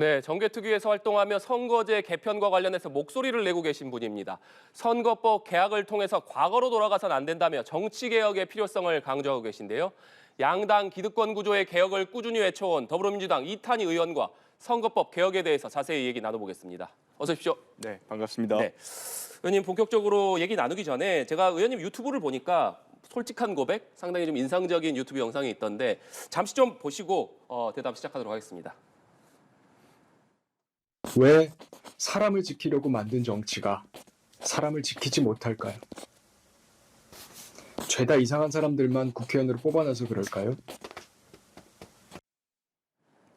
네, 정개특위에서 활동하며 선거제 개편과 관련해서 목소리를 내고 계신 분입니다. 선거법 개혁을 통해서 과거로 돌아가선 안 된다며 정치개혁의 필요성을 강조하고 계신데요. 양당 기득권 구조의 개혁을 꾸준히 외쳐온 더불어민주당 이탄희 의원과 선거법 개혁에 대해서 자세히 얘기 나눠보겠습니다. 어서 오십시오. 네, 반갑습니다. 네, 의원님 본격적으로 얘기 나누기 전에 제가 의원님 유튜브를 보니까 솔직한 고백, 상당히 좀 인상적인 유튜브 영상이 있던데 잠시 좀 보시고 대답 시작하도록 하겠습니다. 왜 사람을 지키려고 만든 정치가 사람을 지키지 못할까요? 죄다 이상한 사람들만 국회의원으로 뽑아놔서 그럴까요?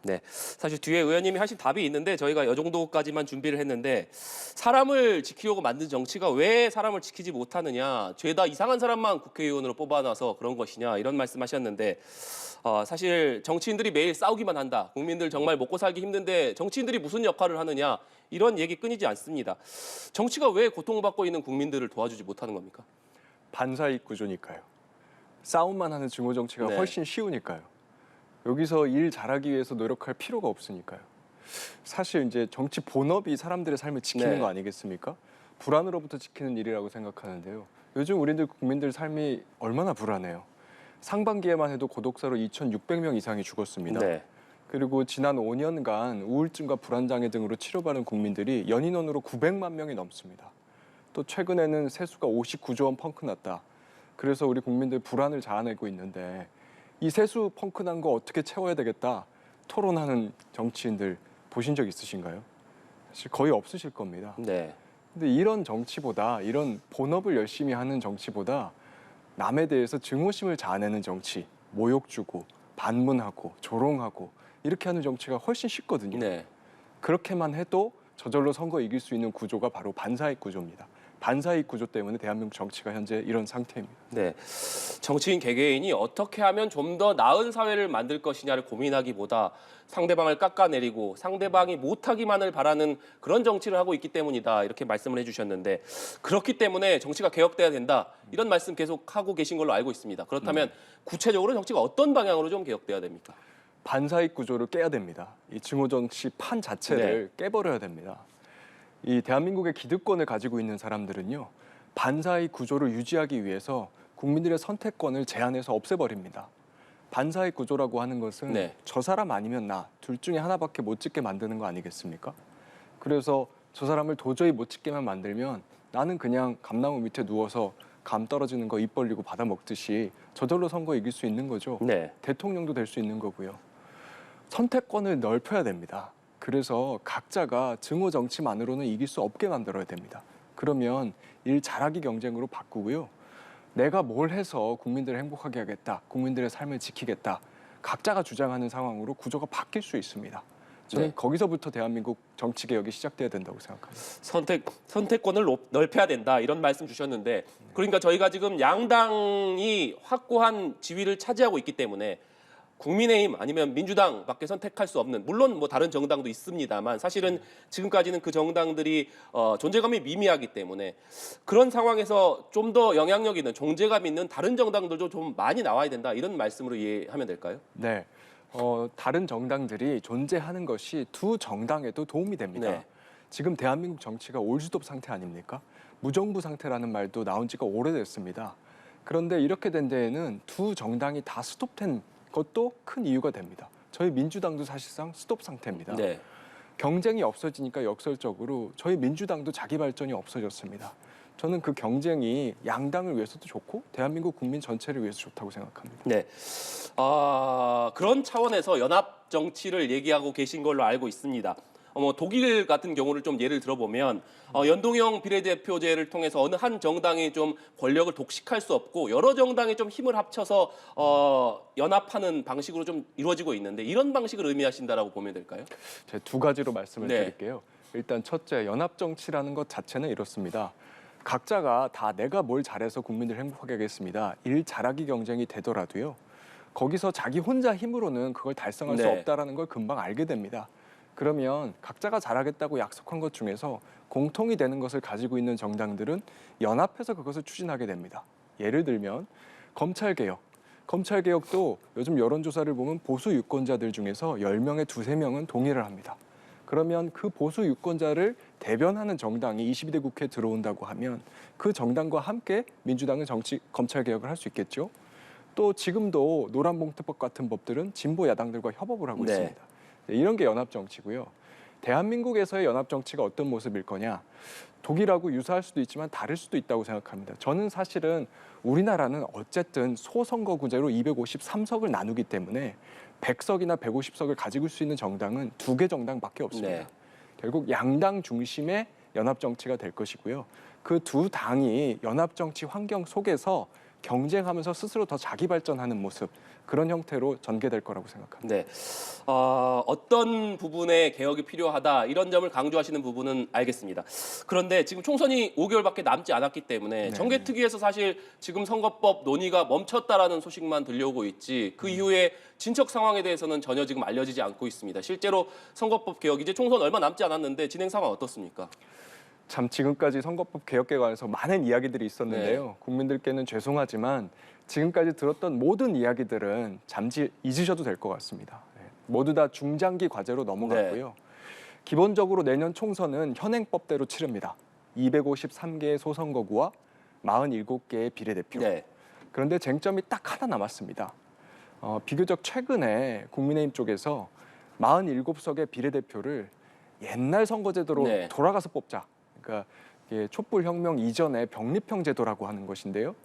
네, 사실 뒤에 의원님이 하신 답이 있는데 저희가 이 정도까지만 준비를 했는데 사람을 지키려고 만든 정치가 왜 사람을 지키지 못하느냐, 죄다 이상한 사람만 국회의원으로 뽑아놔서 그런 것이냐 이런 말씀하셨는데 사실 정치인들이 매일 싸우기만 한다. 국민들 정말 먹고 살기 힘든데 정치인들이 무슨 역할을 하느냐 이런 얘기 끊이지 않습니다. 정치가 왜 고통받고 있는 국민들을 도와주지 못하는 겁니까? 반사이익 구조니까요. 싸움만 하는 증오 정치가 네. 훨씬 쉬우니까요. 여기서 일 잘하기 위해서 노력할 필요가 없으니까요. 사실 이제 정치 본업이 사람들의 삶을 지키는 네. 거 아니겠습니까? 불안으로부터 지키는 일이라고 생각하는데요. 요즘 우리들 국민들 삶이 얼마나 불안해요. 상반기에만 해도 고독사로 2,600명 이상이 죽었습니다. 네. 그리고 지난 5년간 우울증과 불안장애 등으로 치료받은 국민들이 연인원으로 900만 명이 넘습니다. 또 최근에는 세수가 59조 원 펑크났다. 그래서 우리 국민들 불안을 자아내고 있는데 이 세수 펑크난 거 어떻게 채워야 되겠다 토론하는 정치인들 보신 적 있으신가요? 사실 거의 없으실 겁니다. 네. 근데 이런 정치보다, 이런 본업을 열심히 하는 정치보다 남에 대해서 증오심을 자아내는 정치, 모욕 주고 반문하고 조롱하고 이렇게 하는 정치가 훨씬 쉽거든요. 네. 그렇게만 해도 저절로 선거 이길 수 있는 구조가 바로 반사이익 구조입니다. 반사이익 구조 때문에 대한민국 정치가 현재 이런 상태입니다. 네. 정치인 개개인이 어떻게 하면 좀 더 나은 사회를 만들 것이냐를 고민하기보다 상대방을 깎아내리고 상대방이 못하기만을 바라는 그런 정치를 하고 있기 때문이다. 이렇게 말씀을 해주셨는데 그렇기 때문에 정치가 개혁돼야 된다. 이런 말씀 계속 하고 계신 걸로 알고 있습니다. 그렇다면 구체적으로 정치가 어떤 방향으로 좀 개혁돼야 됩니까? 반사이익 구조를 깨야 됩니다. 이 증오 정치 판 자체를 깨버려야 됩니다. 이 대한민국의 기득권을 가지고 있는 사람들은요, 반사이익 구조를 유지하기 위해서 국민들의 선택권을 제한해서 없애버립니다. 반사이익 구조라고 하는 것은 저 사람 아니면 나, 둘 중에 하나밖에 못 찍게 만드는 거 아니겠습니까? 그래서 저 사람을 도저히 못 찍게만 만들면 나는 그냥 감나무 밑에 누워서 감 떨어지는 거 입 벌리고 받아 먹듯이 저절로 선거 이길 수 있는 거죠. 대통령도 될 수 있는 거고요. 선택권을 넓혀야 됩니다. 그래서 각자가 증오 정치만으로는 이길 수 없게 만들어야 됩니다. 그러면 일 잘하기 경쟁으로 바꾸고요. 내가 뭘 해서 국민들을 행복하게 하겠다, 국민들의 삶을 지키겠다, 각자가 주장하는 상황으로 구조가 바뀔 수 있습니다. 저는 거기서부터 대한민국 정치 개혁이 시작돼야 된다고 생각합니다. 선택권을 넓혀야 된다 이런 말씀 주셨는데 그러니까 저희가 지금 양당이 확고한 지위를 차지하고 있기 때문에 국민의힘 아니면 민주당밖에 선택할 수 없는, 물론 뭐 다른 정당도 있습니다만 사실은 지금까지는 그 정당들이 존재감이 미미하기 때문에 그런 상황에서 좀 더 영향력 있는, 존재감 있는 다른 정당들도 좀 많이 나와야 된다 이런 말씀으로 이해하면 될까요? 네, 다른 정당들이 존재하는 것이 두 정당에도 도움이 됩니다. 지금 대한민국 정치가 올스톱 상태 아닙니까? 무정부 상태라는 말도 나온 지가 오래됐습니다. 그런데 이렇게 된 데에는 두 정당이 다 스톱된 것도 큰 이유가 됩니다. 저희 민주당도 사실상 스톱 상태입니다. 경쟁이 없어지니까 역설적으로 저희 민주당도 자기 발전이 없어졌습니다. 저는 그 경쟁이 양당을 위해서도 좋고 대한민국 국민 전체를 위해서 좋다고 생각합니다. 네, 그런 차원에서 연합 정치를 얘기하고 계신 걸로 알고 있습니다. 독일 같은 경우를 좀 예를 들어보면 연동형 비례대표제를 통해서 어느 한 정당이 좀 권력을 독식할 수 없고 여러 정당이 좀 힘을 합쳐서 연합하는 방식으로 좀 이루어지고 있는데 이런 방식을 의미하신다라고 보면 될까요? 제가 두 가지로 말씀을 드릴게요. 일단 첫째, 연합 정치라는 것 자체는 이렇습니다. 각자가 다 내가 뭘 잘해서 국민들 행복하게 하겠습니다. 일 잘하기 경쟁이 되더라도요. 거기서 자기 혼자 힘으로는 그걸 달성할 수 없다라는 걸 금방 알게 됩니다. 그러면 각자가 잘하겠다고 약속한 것 중에서 공통이 되는 것을 가지고 있는 정당들은 연합해서 그것을 추진하게 됩니다. 예를 들면 검찰개혁. 검찰개혁도 요즘 여론조사를 보면 보수 유권자들 중에서 10명에 두세 명은 동의를 합니다. 그러면 그 보수 유권자를 대변하는 정당이 22대 국회에 들어온다고 하면 그 정당과 함께 민주당은 검찰 개혁을 할 수 있겠죠. 또 지금도 노란봉투법 같은 법들은 진보 야당들과 협업을 하고 네. 있습니다. 이런 게 연합 정치고요. 대한민국에서의 연합 정치가 어떤 모습일 거냐? 독일하고 유사할 수도 있지만 다를 수도 있다고 생각합니다. 저는 사실은 우리나라는 어쨌든 소선거구제로 253석을 나누기 때문에 100석이나 150석을 가지고 수 있는 정당은 2개 정당밖에 없습니다. 네. 결국 양당 중심의 연합 정치가 될 것이고요. 그 두 당이 연합 정치 환경 속에서 경쟁하면서 스스로 더 자기 발전하는 모습, 그런 형태로 전개될 거라고 생각합니다. 네. 어떤 부분에 개혁이 필요하다 이런 점을 강조하시는 부분은 알겠습니다. 그런데 지금 총선이 5개월밖에 남지 않았기 때문에 네. 정개특위에서 사실 지금 선거법 논의가 멈췄다라는 소식만 들려오고 있지 그 이후에 진척 상황에 대해서는 전혀 지금 알려지지 않고 있습니다. 실제로 선거법 개혁 이제 총선 얼마 남지 않았는데 진행 상황 어떻습니까? 참 지금까지 선거법 개혁에 관해서 많은 이야기들이 있었는데요. 국민들께는 죄송하지만 지금까지 들었던 모든 이야기들은 잠시 잊으셔도 될 것 같습니다. 모두 다 중장기 과제로 넘어갔고요. 기본적으로 내년 총선은 현행법대로 치릅니다. 253개의 소선거구와 47개의 비례대표. 네. 그런데 쟁점이 딱 하나 남았습니다. 비교적 최근에 국민의힘 쪽에서 47석의 비례대표를 옛날 선거제도로 네. 돌아가서 뽑자. 그러니까 이게 촛불혁명 이전의 병립형 제도라고 하는 것인데요.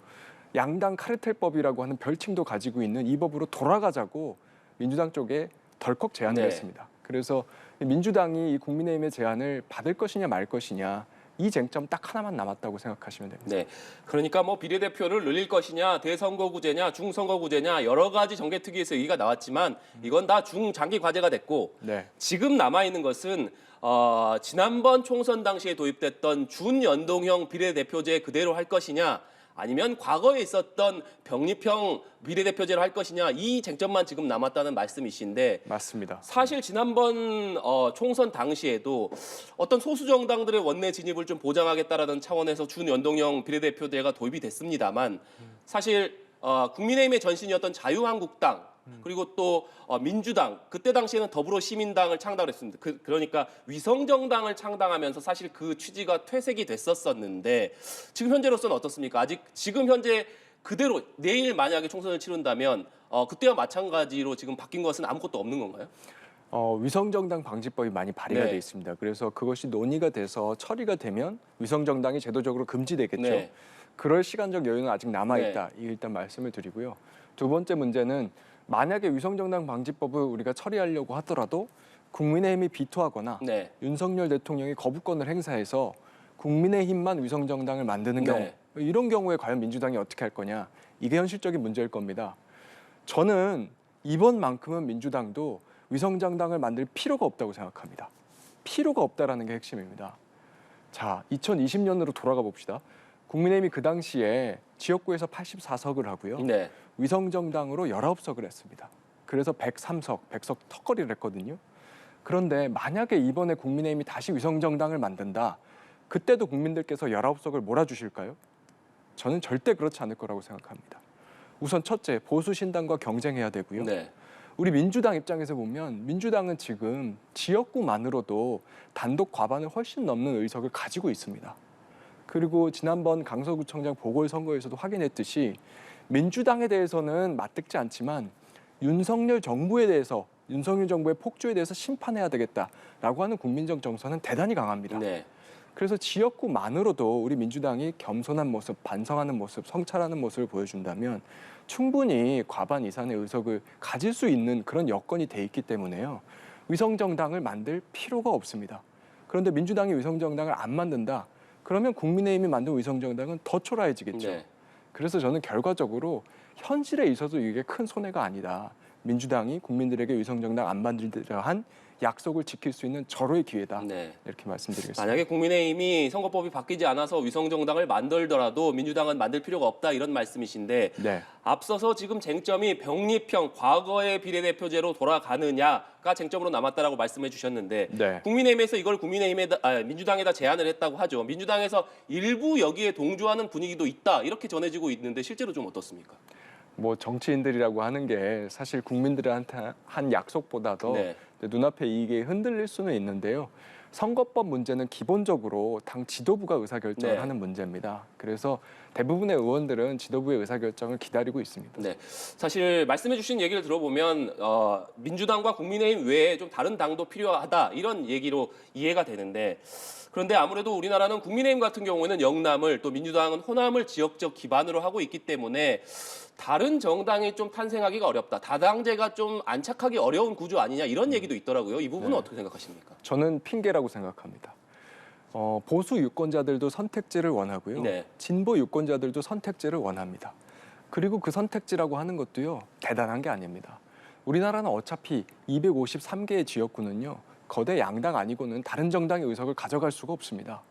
양당 카르텔법이라고 하는 별칭도 가지고 있는 이 법으로 돌아가자고 민주당 쪽에 덜컥 제안을 네. 했습니다. 그래서 민주당이 이 국민의힘의 제안을 받을 것이냐 말 것이냐 이 쟁점 딱 하나만 남았다고 생각하시면 됩니다. 네. 그러니까 뭐 비례대표를 늘릴 것이냐, 대선거구제냐, 중선거구제냐 여러 가지 정개특위에서 얘기가 나왔지만 이건 다 중장기 과제가 됐고 네. 지금 남아 있는 것은 지난번 총선 당시에 도입됐던 준연동형 비례대표제 그대로 할 것이냐 아니면 과거에 있었던 병립형 비례대표제를 할 것이냐 이 쟁점만 지금 남았다는 말씀이신데 맞습니다. 사실 지난번 총선 당시에도 어떤 소수 정당들의 원내 진입을 좀 보장하겠다라는 차원에서 준연동형 비례대표제가 도입이 됐습니다만 사실 국민의힘의 전신이었던 자유한국당 그리고 또 민주당 그때 당시에는 더불어시민당을 창당을 했습니다. 그러니까 위성정당을 창당하면서 사실 그 취지가 퇴색이 됐었었는데 지금 현재로서는 어떻습니까? 아직 지금 현재 그대로 내일 만약에 총선을 치른다면 그때와 마찬가지로 지금 바뀐 것은 아무것도 없는 건가요? 위성정당 방지법이 많이 발의가 네. 돼 있습니다. 그래서 그것이 논의가 돼서 처리가 되면 위성정당이 제도적으로 금지되겠죠. 네. 그럴 시간적 여유는 아직 남아있다. 이 일단 말씀을 드리고요. 두 번째 문제는 만약에 위성정당 방지법을 우리가 처리하려고 하더라도 국민의힘이 비토하거나 네. 윤석열 대통령이 거부권을 행사해서 국민의힘만 위성정당을 만드는 경우 네. 이런 경우에 과연 민주당이 어떻게 할 거냐 이게 현실적인 문제일 겁니다. 저는 이번만큼은 민주당도 위성정당을 만들 필요가 없다고 생각합니다. 필요가 없다라는 게 핵심입니다. 자, 2020년으로 돌아가 봅시다. 국민의힘이 그 당시에 지역구에서 84석을 하고요. 네. 위성정당으로 19석을 했습니다. 그래서 103석, 100석 턱걸이를 했거든요. 그런데 만약에 이번에 국민의힘이 다시 위성정당을 만든다. 그때도 국민들께서 19석을 몰아주실까요? 저는 절대 그렇지 않을 거라고 생각합니다. 우선 첫째, 보수 신당과 경쟁해야 되고요. 네. 우리 민주당 입장에서 보면 민주당은 지금 지역구만으로도 단독 과반을 훨씬 넘는 의석을 가지고 있습니다. 그리고 지난번 강서구청장 보궐선거에서도 확인했듯이 민주당에 대해서는 맞듣지 않지만 윤석열 정부에 대해서 윤석열 정부의 폭주에 대해서 심판해야 되겠다라고 하는 국민적 정서는 대단히 강합니다. 네. 그래서 지역구만으로도 우리 민주당이 겸손한 모습, 반성하는 모습, 성찰하는 모습을 보여준다면 충분히 과반 이상의 의석을 가질 수 있는 그런 여건이 돼 있기 때문에요. 위성정당을 만들 필요가 없습니다. 그런데 민주당이 위성정당을 안 만든다. 그러면 국민의힘이 만든 위성정당은 더 초라해지겠죠. 네. 그래서 저는 결과적으로 현실에 있어서 이게 큰 손해가 아니다. 민주당이 국민들에게 위성정당 안 만들려 한 약속을 지킬 수 있는 절호의 기회다. 네. 이렇게 말씀드리겠습니다. 만약에 국민의힘이 선거법이 바뀌지 않아서 위성정당을 만들더라도 민주당은 만들 필요가 없다 이런 말씀이신데 네. 앞서서 지금 쟁점이 병립형 과거의 비례대표제로 돌아가느냐가 쟁점으로 남았다라고 말씀해 주셨는데 네. 국민의힘에서 이걸 민주당에다 제안을 했다고 하죠. 민주당에서 일부 여기에 동조하는 분위기도 있다 이렇게 전해지고 있는데 실제로 좀 어떻습니까? 뭐 정치인들이라고 하는 게 사실 국민들한테 한 약속보다도 네. 눈앞의 이익에 흔들릴 수는 있는데요. 선거법 문제는 기본적으로 당 지도부가 의사결정을 네. 하는 문제입니다. 그래서 대부분의 의원들은 지도부의 의사결정을 기다리고 있습니다. 네, 사실 말씀해주신 얘기를 들어보면 민주당과 국민의힘 외에 좀 다른 당도 필요하다 이런 얘기로 이해가 되는데 그런데 아무래도 우리나라는 국민의힘 같은 경우에는 영남을 또 민주당은 호남을 지역적 기반으로 하고 있기 때문에 다른 정당이 좀 탄생하기가 어렵다. 다당제가 좀 안착하기 어려운 구조 아니냐 이런 얘기도 있더라고요. 이 부분은 어떻게 생각하십니까? 저는 핑계라고 생각합니다. 보수 유권자들도 선택제를 원하고요. 네. 진보 유권자들도 선택제를 원합니다. 그리고 그 선택지라고 하는 것도요. 대단한 게 아닙니다. 우리나라는 어차피 253개의 지역구는요. 거대 양당 아니고는 다른 정당의 의석을 가져갈 수가 없습니다.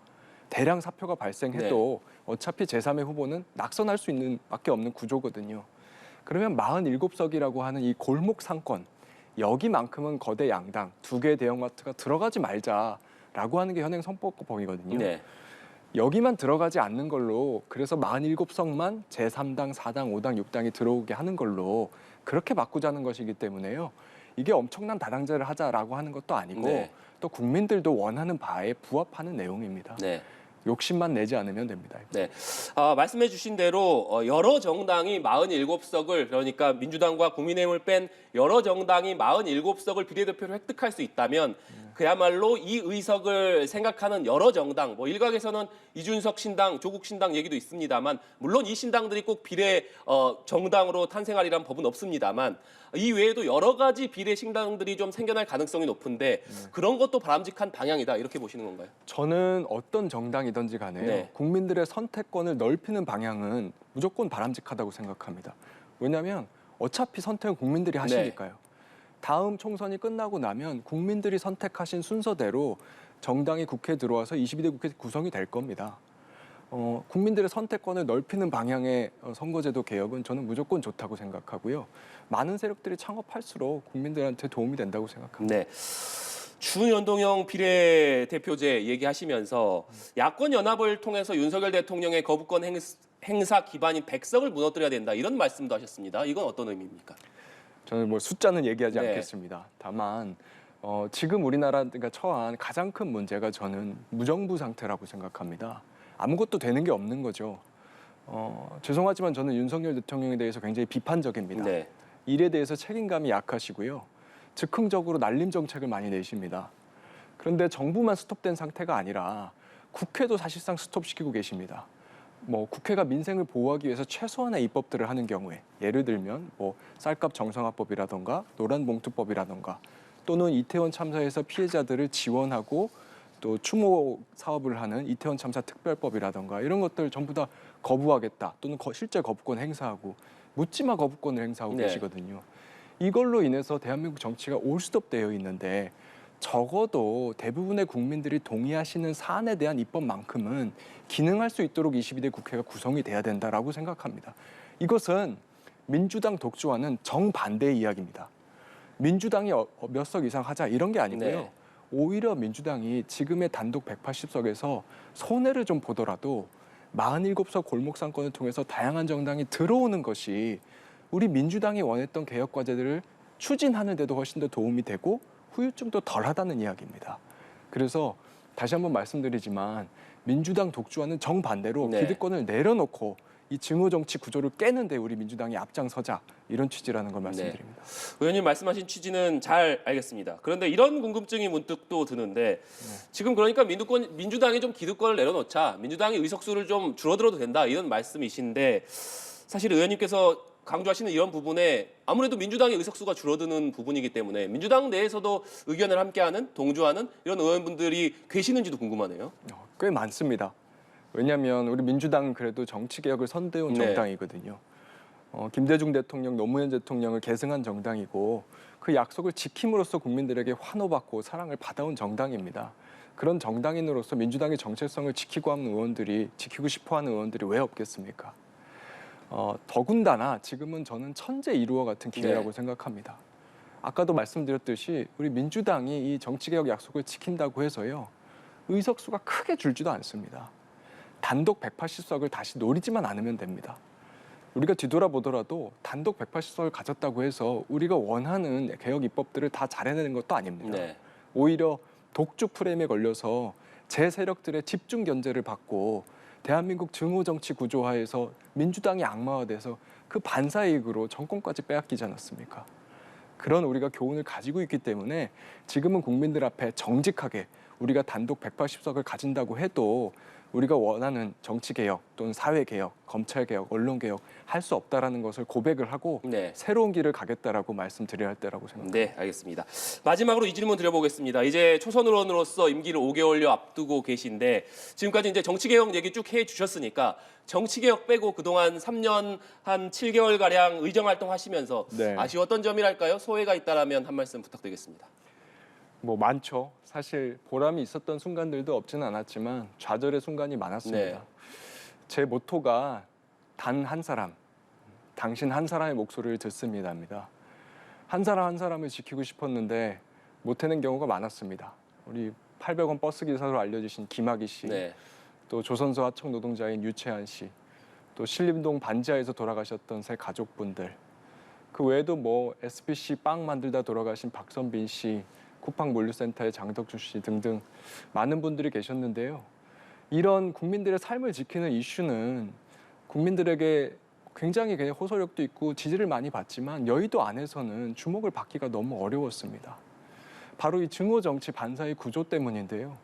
대량 사표가 발생해도 어차피 제3의 후보는 낙선할 수 있는 밖에 없는 구조거든요. 그러면 47석이라고 하는 이 골목 상권, 여기만큼은 거대 양당, 2개의 대형마트가 들어가지 말자라고 하는 게 현행 선거법이거든요. 네. 여기만 들어가지 않는 걸로 그래서 47석만 제3당, 4당, 5당, 6당이 들어오게 하는 걸로 그렇게 바꾸자는 것이기 때문에요. 이게 엄청난 다당제를 하자라고 하는 것도 아니고 네. 또 국민들도 원하는 바에 부합하는 내용입니다. 네. 욕심만 내지 않으면 됩니다. 네. 말씀해 주신 대로 여러 정당이 47석을 그러니까 민주당과 국민의힘을 뺀 여러 정당이 47석을 비례대표로 획득할 수 있다면 그야말로 이 의석을 생각하는 여러 정당, 뭐 일각에서는 이준석 신당, 조국 신당 얘기도 있습니다만 물론 이 신당들이 꼭 비례 정당으로 탄생하리란 법은 없습니다만 이 외에도 여러 가지 비례 신당들이 좀 생겨날 가능성이 높은데 그런 것도 바람직한 방향이다 이렇게 보시는 건가요? 저는 어떤 정당이든지 간에요. 네. 국민들의 선택권을 넓히는 방향은 무조건 바람직하다고 생각합니다. 왜냐하면 어차피 선택은 국민들이 하시니까요. 다음 총선이 끝나고 나면 국민들이 선택하신 순서대로 정당이 국회에 들어와서 22대 국회 구성이 될 겁니다. 국민들의 선택권을 넓히는 방향의 선거제도 개혁은 저는 무조건 좋다고 생각하고요. 많은 세력들이 창업할수록 국민들한테 도움이 된다고 생각합니다. 네. 준연동형 비례대표제 얘기하시면서 야권 연합을 통해서 윤석열 대통령의 거부권 행사 기반인 100석을 무너뜨려야 된다 이런 말씀도 하셨습니다. 이건 어떤 의미입니까? 저는 뭐 숫자는 얘기하지 네. 않겠습니다. 다만 지금 우리나라가 처한 가장 큰 문제가 저는 무정부 상태라고 생각합니다. 아무것도 되는 게 없는 거죠. 죄송하지만 저는 윤석열 대통령에 대해서 굉장히 비판적입니다. 네. 일에 대해서 책임감이 약하시고요. 즉흥적으로 날림 정책을 많이 내십니다. 그런데 정부만 스톱된 상태가 아니라 국회도 사실상 스톱시키고 계십니다. 뭐 국회가 민생을 보호하기 위해서 최소한의 입법들을 하는 경우에 예를 들면 뭐 쌀값 정상화법이라던가 노란봉투법이라던가 또는 이태원 참사에서 피해자들을 지원하고 또 추모 사업을 하는 이태원 참사 특별법이라던가 이런 것들 전부 다 거부하겠다 또는 실제 거부권 행사하고 묻지마 거부권을 행사하고 네. 계시거든요. 이걸로 인해서 대한민국 정치가 올스톱되어 있는데 적어도 대부분의 국민들이 동의하시는 사안에 대한 입법만큼은 기능할 수 있도록 22대 국회가 구성이 돼야 된다라고 생각합니다. 이것은 민주당 독주와는 정반대의 이야기입니다. 민주당이 몇 석 이상 하자 이런 게 아니고요. 네. 오히려 민주당이 지금의 단독 180석에서 손해를 좀 보더라도 47석 골목상권을 통해서 다양한 정당이 들어오는 것이 우리 민주당이 원했던 개혁 과제들을 추진하는 데도 훨씬 더 도움이 되고 후유증도 덜하다는 이야기입니다. 그래서 다시 한번 말씀드리지만 민주당 독주와는 정반대로 네. 기득권을 내려놓고 이 증오 정치 구조를 깨는데 우리 민주당이 앞장서자 이런 취지라는 걸 말씀드립니다. 의원님 말씀하신 취지는 잘 알겠습니다. 그런데 이런 궁금증이 문득 또 드는데 지금 그러니까 민주당이 좀 기득권을 내려놓자 민주당의 의석수를 좀 줄어들어도 된다 이런 말씀이신데 사실 의원님께서 강조하시는 이런 부분에 아무래도 민주당의 의석수가 줄어드는 부분이기 때문에 민주당 내에서도 의견을 함께하는 동조하는 이런 의원분들이 계시는지도 궁금하네요. 꽤 많습니다. 왜냐하면 우리 민주당은 그래도 정치 개혁을 선대해온 네. 정당이거든요. 김대중 대통령, 노무현 대통령을 계승한 정당이고 그 약속을 지킴으로써 국민들에게 환호받고 사랑을 받아온 정당입니다. 그런 정당인으로서 민주당의 정체성을 지키고 싶어하는 의원들이 왜 없겠습니까? 더군다나 지금은 저는 천재 이루어 같은 기회라고 생각합니다. 아까도 말씀드렸듯이 우리 민주당이 이 정치개혁 약속을 지킨다고 해서요. 의석수가 크게 줄지도 않습니다. 단독 180석을 다시 노리지만 않으면 됩니다. 우리가 뒤돌아보더라도 단독 180석을 가졌다고 해서 우리가 원하는 개혁 입법들을 다 잘해내는 것도 아닙니다. 네. 오히려 독주 프레임에 걸려서 제 세력들의 집중 견제를 받고 대한민국 증오 정치 구조화에서 민주당이 악마화돼서 그 반사이익으로 정권까지 빼앗기지 않았습니까? 그런 우리가 교훈을 가지고 있기 때문에 지금은 국민들 앞에 정직하게 우리가 단독 180석을 가진다고 해도 우리가 원하는 정치개혁 또는 사회개혁, 검찰개혁, 언론개혁 할 수 없다라는 것을 고백을 하고 네. 새로운 길을 가겠다라고 말씀드려야 할 때라고 생각합니다. 네, 알겠습니다. 마지막으로 이 질문 드려보겠습니다. 이제 초선 의원으로서 임기를 5개월여 앞두고 계신데 지금까지 이제 정치개혁 얘기 쭉 해주셨으니까 정치개혁 빼고 그동안 3년 한 7개월 가량 의정활동 하시면서 네. 아쉬웠던 점이랄까요? 소회가 있다라면 한 말씀 부탁드리겠습니다. 뭐 많죠. 사실 보람이 있었던 순간들도 없지는 않았지만 좌절의 순간이 많았습니다. 네. 제 모토가 단 한 사람, 당신 한 사람의 목소리를 듣습니다입니다. 한 사람 한 사람을 지키고 싶었는데 못 해낸 경우가 많았습니다. 우리 800원 버스 기사로 알려주신 김학의 씨, 네. 또 조선소 하청 노동자인 유채한 씨, 또 신림동 반지하에서 돌아가셨던 새 가족분들, 그 외에도 뭐 SPC 빵 만들다 돌아가신 박선빈 씨, 쿠팡 물류센터의 장덕주 씨 등등 많은 분들이 계셨는데요. 이런 국민들의 삶을 지키는 이슈는 국민들에게 굉장히 그냥 호소력도 있고 지지를 많이 받지만 여의도 안에서는 주목을 받기가 너무 어려웠습니다. 바로 이 증오 정치 반사의 구조 때문인데요.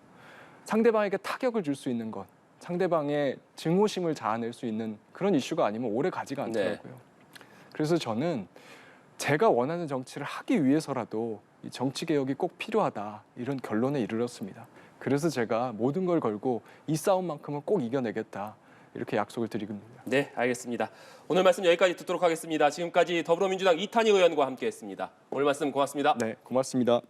상대방에게 타격을 줄 수 있는 것, 상대방의 증오심을 자아낼 수 있는 그런 이슈가 아니면 오래 가지가 않더라고요. 그래서 저는 제가 원하는 정치를 하기 위해서라도 이 정치 개혁이 꼭 필요하다 이런 결론에 이르렀습니다. 그래서 제가 모든 걸 걸고 이 싸움만큼은 꼭 이겨내겠다 이렇게 약속을 드립니다. 네, 알겠습니다. 오늘 말씀 여기까지 듣도록 하겠습니다. 지금까지 더불어민주당 이탄희 의원과 함께했습니다. 오늘 말씀 고맙습니다. 네, 고맙습니다.